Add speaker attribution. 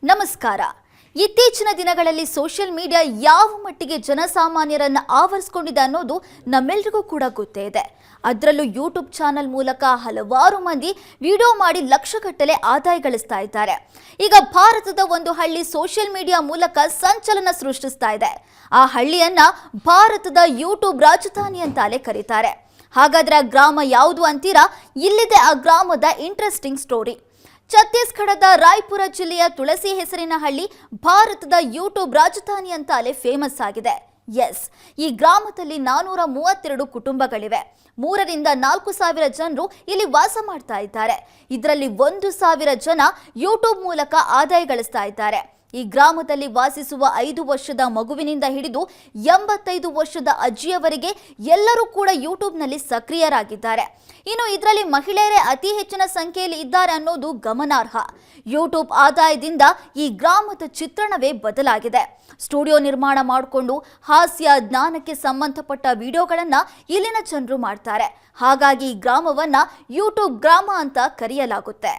Speaker 1: ನಮಸ್ಕಾರ. ಇತ್ತೀಚಿನ ದಿನಗಳಲ್ಲಿ ಸೋಷಿಯಲ್ ಮೀಡಿಯಾ ಯಾವ ಮಟ್ಟಿಗೆ ಜನಸಾಮಾನ್ಯರನ್ನು ಆವರಿಸಿಕೊಂಡಿದೆ ಅನ್ನೋದು ನಮ್ಮೆಲ್ಲರಿಗೂ ಕೂಡ ಗೊತ್ತೇ ಇದೆ. ಅದರಲ್ಲೂ ಯೂಟ್ಯೂಬ್ ಚಾನೆಲ್ ಮೂಲಕ ಹಲವಾರು ಮಂದಿ ವಿಡಿಯೋ ಮಾಡಿ ಲಕ್ಷಗಟ್ಟಲೆ ಆದಾಯ ಗಳಿಸ್ತಾ ಇದ್ದಾರೆ. ಈಗ ಭಾರತದ ಒಂದು ಹಳ್ಳಿ ಸೋಷಿಯಲ್ ಮೀಡಿಯಾ ಮೂಲಕ ಸಂಚಲನ ಸೃಷ್ಟಿಸ್ತಾ ಇದೆ. ಆ ಹಳ್ಳಿಯನ್ನ ಭಾರತದ ಯೂಟ್ಯೂಬ್ ರಾಜಧಾನಿ ಅಂತಾಲೆ ಕರೀತಾರೆ. ಹಾಗಾದ್ರೆ ಆ ಗ್ರಾಮ ಯಾವುದು ಅಂತೀರಾ? ಇಲ್ಲಿದೆ ಆ ಗ್ರಾಮದ ಇಂಟ್ರೆಸ್ಟಿಂಗ್ ಸ್ಟೋರಿ. ಛತ್ತೀಸ್ಗಢದ ರಾಯ್ಪುರ ಜಿಲ್ಲೆಯ ತುಳಸಿ ಹೆಸರಿನ ಹಳ್ಳಿ ಭಾರತದ ಯೂಟ್ಯೂಬ್ ರಾಜಧಾನಿ ಅಂತ ಅಲ್ಲೇ ಫೇಮಸ್ ಆಗಿದೆ. ಎಸ್, ಈ ಗ್ರಾಮದಲ್ಲಿ 432 ಕುಟುಂಬಗಳಿವೆ. 3ರಿಂದ 4 ಸಾವಿರ ಜನರು ಇಲ್ಲಿ ವಾಸ ಮಾಡ್ತಾ ಇದ್ದಾರೆ. ಇದರಲ್ಲಿ 1,000 ಜನ ಯೂಟ್ಯೂಬ್ ಮೂಲಕ ಆದಾಯ ಗಳಿಸ್ತಾ ಇದ್ದಾರೆ. ಈ ಗ್ರಾಮದಲ್ಲಿ ವಾಸಿಸುವ 5 ವರ್ಷದ ಮಗುವಿನಿಂದ ಹಿಡಿದು 85 ವರ್ಷದ ಅಜ್ಜಿಯವರೆಗೆ ಎಲ್ಲರೂ ಕೂಡ ಯೂಟ್ಯೂಬ್ನಲ್ಲಿ ಸಕ್ರಿಯರಾಗಿದ್ದಾರೆ. ಇನ್ನು ಇದರಲ್ಲಿ ಮಹಿಳೆಯರೇ ಅತಿ ಹೆಚ್ಚಿನ ಸಂಖ್ಯೆಯಲ್ಲಿ ಇದ್ದಾರೆ ಅನ್ನೋದು ಗಮನಾರ್ಹ. ಯೂಟ್ಯೂಬ್ ಆದಾಯದಿಂದ ಈ ಗ್ರಾಮದ ಚಿತ್ರಣವೇ ಬದಲಾಗಿದೆ. ಸ್ಟುಡಿಯೋ ನಿರ್ಮಾಣ ಮಾಡಿಕೊಂಡು ಹಾಸ್ಯ ಜ್ಞಾನಕ್ಕೆ ಸಂಬಂಧಪಟ್ಟ ವಿಡಿಯೋಗಳನ್ನ ಇಲ್ಲಿನ ಜನರು ಮಾಡ್ತಾರೆ. ಹಾಗಾಗಿ ಈ ಗ್ರಾಮವನ್ನ ಯೂಟ್ಯೂಬ್ ಗ್ರಾಮ ಅಂತ ಕರೆಯಲಾಗುತ್ತೆ.